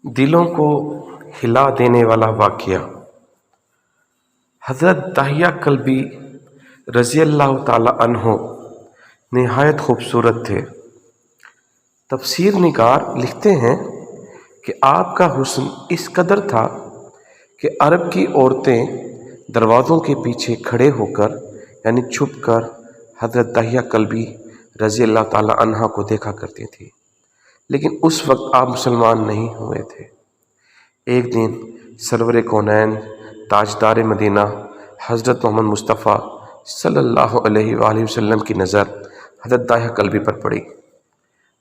دلوں کو ہلا دینے والا واقعہ۔ حضرت داہیہ کلبی رضی اللہ تعالی عنہ نہایت خوبصورت تھے۔ تفسیر نگار لکھتے ہیں کہ آپ کا حسن اس قدر تھا کہ عرب کی عورتیں دروازوں کے پیچھے کھڑے ہو کر یعنی چھپ کر حضرت داہیہ کلبی رضی اللہ تعالی عنہ کو دیکھا کرتی تھی، لیکن اس وقت آپ مسلمان نہیں ہوئے تھے۔ ایک دن سرور کونین تاجدار مدینہ حضرت محمد مصطفیٰ صلی اللہ علیہ وآلہ وسلم کی نظر حضرت داہیہ کلبی پر پڑی۔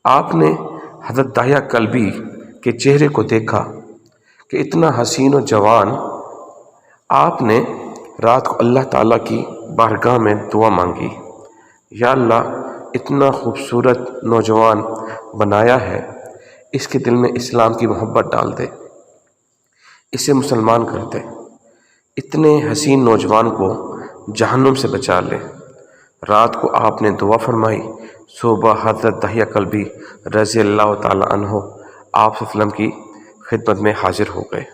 آپ نے حضرت داہیہ کلبی کے چہرے کو دیکھا کہ اتنا حسین و جوان۔ آپ نے رات کو اللہ تعالیٰ کی بارگاہ میں دعا مانگی، یا اللہ اتنا خوبصورت نوجوان بنایا ہے، اس کے دل میں اسلام کی محبت ڈال دے، اسے مسلمان کر دے، اتنے حسین نوجوان کو جہنم سے بچا لے۔ رات کو آپ نے دعا فرمائی، صبح حضرت داہیہ کلبی رضی اللہ تعالی عنہ آپ صلی اللہ علیہ وسلم کی خدمت میں حاضر ہو گئے۔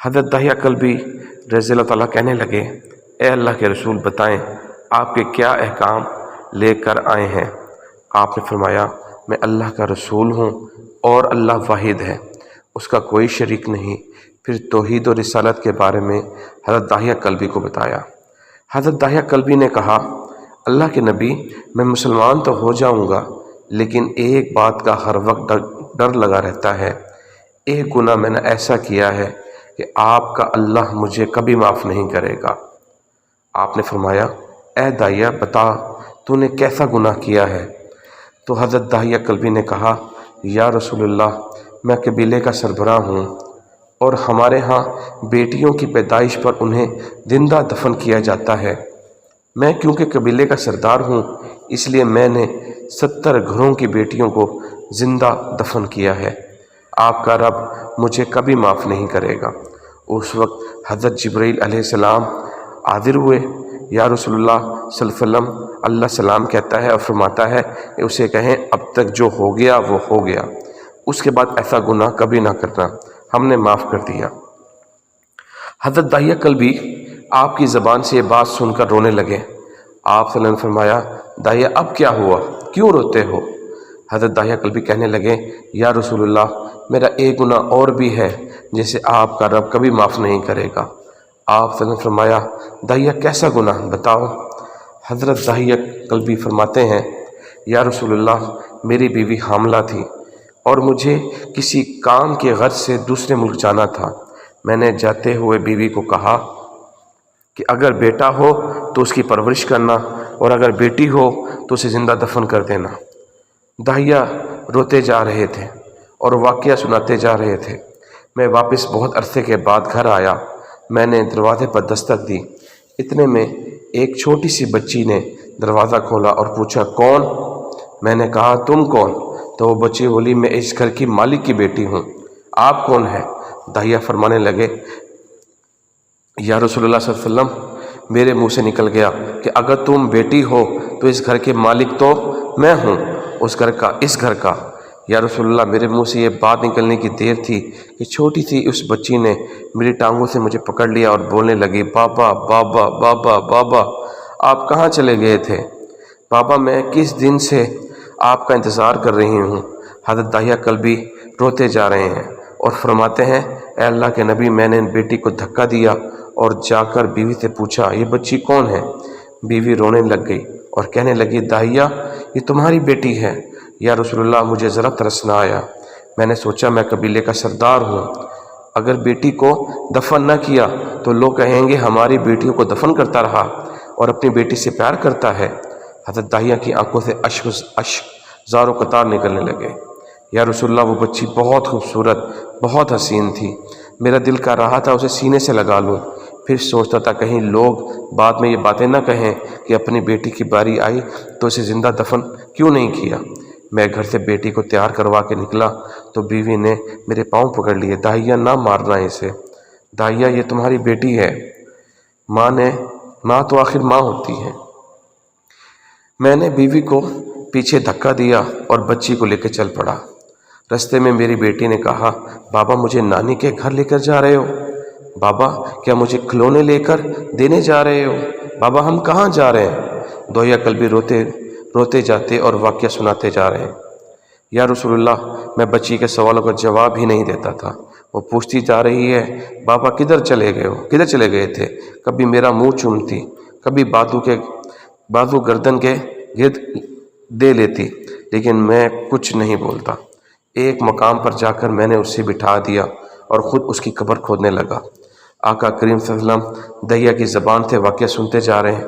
حضرت داہیہ کلبی رضی اللہ تعالیٰ کہنے لگے، اے اللہ کے رسول بتائیں آپ کے کیا احکام لے کر آئے ہیں؟ آپ نے فرمایا، میں اللہ کا رسول ہوں اور اللہ واحد ہے، اس کا کوئی شریک نہیں۔ پھر توحید و رسالت کے بارے میں حضرت داہیہ کلبی کو بتایا۔ حضرت داہیہ کلبی نے کہا، اللہ کے نبی میں مسلمان تو ہو جاؤں گا، لیکن ایک بات کا ہر وقت ڈر لگا رہتا ہے، ایک گناہ میں نے ایسا کیا ہے کہ آپ کا اللہ مجھے کبھی معاف نہیں کرے گا۔ آپ نے فرمایا، اے داہیہ بتا تو نے کیسا گناہ کیا ہے؟ تو حضرت داہیہ کلبی نے کہا، یا رسول اللہ میں قبیلے کا سربراہ ہوں اور ہمارے ہاں بیٹیوں کی پیدائش پر انہیں زندہ دفن کیا جاتا ہے۔ میں کیونکہ قبیلے کا سردار ہوں، اس لیے میں نے 70 گھروں کی بیٹیوں کو زندہ دفن کیا ہے۔ آپ کا رب مجھے کبھی معاف نہیں کرے گا۔ اس وقت حضرت جبرائیل علیہ السلام حاضر ہوئے۔ یا رسول اللہ صلی اللہ علیہ وسلم، اللہ سلام کہتا ہے اور فرماتا ہے کہ اسے کہیں اب تک جو ہو گیا وہ ہو گیا، اس کے بعد ایسا گناہ کبھی نہ کرنا، ہم نے معاف کر دیا۔ حضرت داہیہ کلبی آپ کی زبان سے یہ بات سن کر رونے لگے۔ آپ صلی اللہ علیہ وسلم نے فرمایا، داہیہ اب کیا ہوا، کیوں روتے ہو؟ حضرت داہیہ کلبی کہنے لگے، یا رسول اللہ میرا ایک گناہ اور بھی ہے جسے آپ کا رب کبھی معاف نہیں کرے گا۔ آپ صلی اللہ علیہ وسلم نے فرمایا، داہیہ کیسا گناہ بتاؤ؟ حضرت داہیہ کلبی فرماتے ہیں، یا رسول اللہ میری بیوی حاملہ تھی اور مجھے کسی کام کے غرض سے دوسرے ملک جانا تھا۔ میں نے جاتے ہوئے بیوی کو کہا کہ اگر بیٹا ہو تو اس کی پرورش کرنا اور اگر بیٹی ہو تو اسے زندہ دفن کر دینا۔ داہیہ روتے جا رہے تھے اور واقعہ سناتے جا رہے تھے۔ میں واپس بہت عرصے کے بعد گھر آیا، میں نے دروازے پر دستک دی، اتنے میں ایک چھوٹی سی بچی نے دروازہ کھولا اور پوچھا، کون؟ میں نے کہا، تم کون؟ تو وہ بچی بولی، میں اس گھر کی مالک کی بیٹی ہوں، آپ کون ہیں؟ داہیہ فرمانے لگے، یا رسول اللہ صلی اللہ علیہ وسلم میرے منہ سے نکل گیا کہ اگر تم بیٹی ہو تو اس گھر کے مالک تو میں ہوں، اس گھر کا۔ یا رسول اللہ میرے منہ سے یہ بات نکلنے کی دیر تھی کہ چھوٹی سی اس بچی نے میری ٹانگوں سے مجھے پکڑ لیا اور بولنے لگی، بابا بابا بابا بابا، آپ کہاں چلے گئے تھے؟ بابا میں کس دن سے آپ کا انتظار کر رہی ہوں۔ حضرت داہیہ کلبی روتے جا رہے ہیں اور فرماتے ہیں، اے اللہ کے نبی میں نے بیٹی کو دھکا دیا اور جا کر بیوی سے پوچھا، یہ بچی کون ہے؟ بیوی رونے لگ گئی اور کہنے لگی، داہیہ یہ تمہاری بیٹی ہے۔ یا رسول اللہ مجھے ذرا ترس نہ آیا، میں نے سوچا میں قبیلے کا سردار ہوں، اگر بیٹی کو دفن نہ کیا تو لوگ کہیں گے ہماری بیٹیوں کو دفن کرتا رہا اور اپنی بیٹی سے پیار کرتا ہے۔ حضرت داہیہ کی آنکھوں سے اشک زار و قطار نکلنے لگے۔ یا رسول اللہ وہ بچی بہت خوبصورت، بہت حسین تھی، میرا دل کر رہا تھا اسے سینے سے لگا لوں، پھر سوچتا تھا کہیں لوگ بعد میں یہ باتیں نہ کہیں کہ اپنی بیٹی کی باری آئی تو اسے زندہ دفن کیوں نہیں کیا۔ میں گھر سے بیٹی کو تیار کروا کے نکلا تو بیوی نے میرے پاؤں پکڑ لیے، داہیہ نہ مارنا اسے، داہیہ یہ تمہاری بیٹی ہے، ماں تو آخر ماں ہوتی ہے۔ میں نے بیوی کو پیچھے دھکا دیا اور بچی کو لے کے چل پڑا۔ رستے میں میری بیٹی نے کہا، بابا مجھے نانی کے گھر لے کر جا رہے ہو؟ بابا کیا مجھے کھلونے لے کر دینے جا رہے ہو؟ بابا ہم کہاں جا رہے ہیں؟ دھویا کلبی روتے جاتے اور واقعہ سناتے جا رہے ہیں۔ یا رسول اللہ، میں بچی کے سوالوں کا جواب ہی نہیں دیتا تھا۔ وہ پوچھتی جا رہی ہے، بابا کدھر چلے گئے تھے؟ کبھی میرا منہ چومتی، کبھی بازو گردن کے گرد دے لیتی، لیکن میں کچھ نہیں بولتا۔ ایک مقام پر جا کر میں نے اسے بٹھا دیا اور خود اس کی قبر کھودنے لگا۔ آقا کریم صلی اللہ علیہ وسلم دہیا کی زبان سے واقعہ سنتے جا رہے ہیں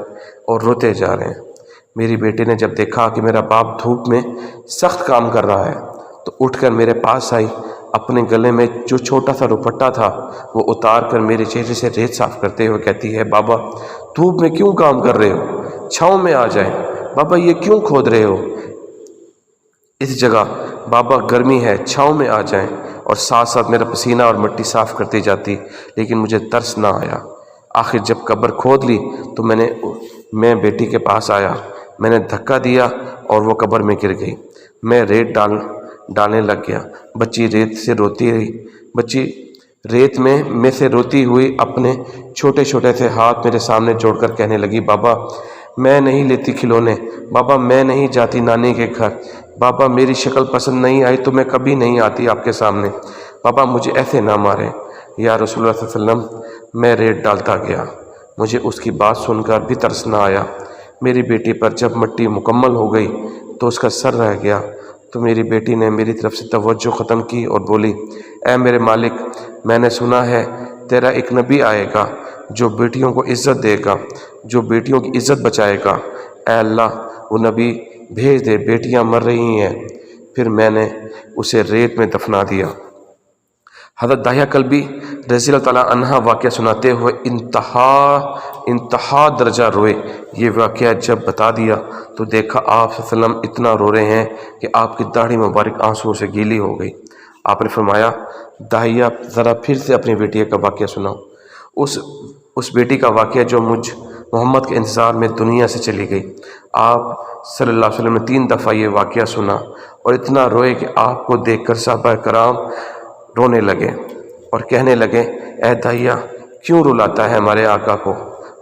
اور روتے جا رہے ہیں۔ میری بیٹی نے جب دیکھا کہ میرا باپ دھوپ میں سخت کام کر رہا ہے تو اٹھ کر میرے پاس آئی۔ اپنے گلے میں جو چھوٹا سا دوپٹہ تھا وہ اتار کر میرے چہرے سے ریت صاف کرتے ہوئے کہتی ہے، بابا دھوپ میں کیوں کام کر رہے ہو؟ چھاؤں میں آ جائیں۔ بابا یہ کیوں کھود رہے ہو اس جگہ؟ بابا گرمی ہے، چھاؤں میں آ جائیں۔ اور ساتھ ساتھ میرا پسینہ اور مٹی صاف کرتی جاتی، لیکن مجھے ترس نہ آیا۔ آخر جب قبر کھود لی تو میں بیٹی کے پاس آیا، میں نے دھکا دیا اور وہ قبر میں گر گئی۔ میں ریت ڈالنے لگ گیا۔ بچی ریت میں سے روتی ہوئی اپنے چھوٹے سے ہاتھ میرے سامنے جوڑ کر کہنے لگی، بابا میں نہیں لیتی کھلونے، بابا میں نہیں جاتی نانی کے گھر، بابا میری شکل پسند نہیں آئی تو میں کبھی نہیں آتی آپ کے سامنے، بابا مجھے ایسے نہ مارے۔ یا رسول اللہ صلی اللہ علیہ وسلم، میں ریت ڈالتا گیا۔ مجھے اس کی بات سن کر بھی ترس نہ آیا۔ میری بیٹی پر جب مٹی مکمل ہو گئی تو اس کا سر رہ گیا، تو میری بیٹی نے میری طرف سے توجہ ختم کی اور بولی، اے میرے مالک، میں نے سنا ہے تیرا ایک نبی آئے گا جو بیٹیوں کو عزت دے گا، جو بیٹیوں کی عزت بچائے گا۔ اے اللہ وہ نبی بھیج دے، بیٹیاں مر رہی ہیں۔ پھر میں نے اسے ریت میں دفنا دیا۔ حضرت داہیہ کلبی رضی اللہ تعالیٰ عنہ واقعہ سناتے ہوئے انتہا درجہ روئے۔ یہ واقعہ جب بتا دیا تو دیکھا آپ صلی اللہ علیہ وسلم اتنا رو رہے ہیں کہ آپ کی داڑھی مبارک آنسوؤں سے گیلی ہو گئی۔ آپ نے فرمایا، داہیہ ذرا پھر سے اپنی بیٹی کا واقعہ سناؤ۔ اس بیٹی کا واقعہ جو مجھ محمد کے انتظار میں دنیا سے چلی گئی۔ آپ صلی اللہ علیہ وسلم نے 3 دفعہ یہ واقعہ سنا اور اتنا روئے کہ آپ کو دیکھ کر صحابہ کرام رونے لگے اور کہنے لگے، اے داہیہ کیوں رلاتا ہے ہمارے آقا کو،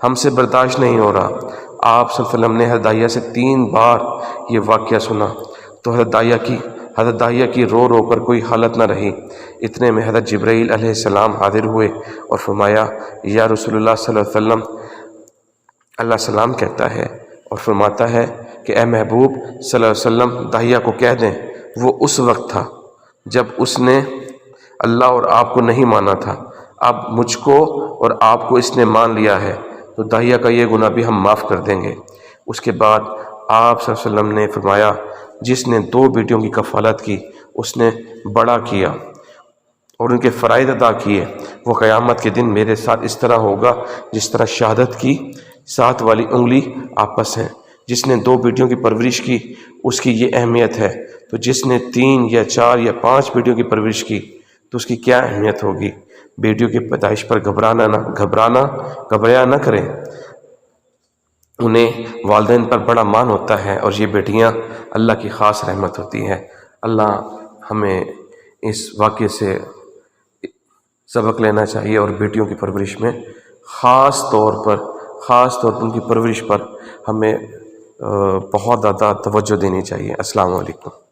ہم سے برداشت نہیں ہو رہا۔ آپ صلی اللہ علیہ وسلم نے حضرت داہیہ سے 3 بار یہ واقعہ سنا تو حضرت داہیہ کی رو کر کوئی حالت نہ رہی۔ اتنے میں حضرت جبرائیل علیہ السلام حاضر ہوئے اور فرمایا، یا رسول اللہ صلی اللہ علیہ وسلم، اللہ سلام کہتا ہے اور فرماتا ہے کہ اے محبوب صلی اللہ علیہ وسلم داہیہ کو کہہ دیں وہ اس وقت تھا جب اس نے اللہ اور آپ کو نہیں مانا تھا، اب مجھ کو اور آپ کو اس نے مان لیا ہے تو داہیہ کا یہ گناہ بھی ہم معاف کر دیں گے۔ اس کے بعد آپ صلی اللہ علیہ وسلم نے فرمایا، جس نے 2 بیٹیوں کی کفالت کی اس نے بڑا کیا اور ان کے فرائض ادا کیے، وہ قیامت کے دن میرے ساتھ اس طرح ہوگا جس طرح شہادت کی 7 والی انگلی آپس ہیں۔ جس نے 2 بیٹیوں کی پرورش کی اس کی یہ اہمیت ہے، تو جس نے 3 یا 4 یا 5 بیٹیوں کی پرورش کی تو اس کی کیا اہمیت ہوگی۔ بیٹیوں کی پیدائش پر گھبرایا نہ کریں، انہیں والدین پر بڑا مان ہوتا ہے اور یہ بیٹیاں اللہ کی خاص رحمت ہوتی ہیں۔ اللہ ہمیں اس واقعے سے سبق لینا چاہیے اور بیٹیوں کی پرورش میں خاص طور پر ان کی پرورش پر ہمیں بہت زیادہ توجہ دینی چاہیے۔ السلام علیکم۔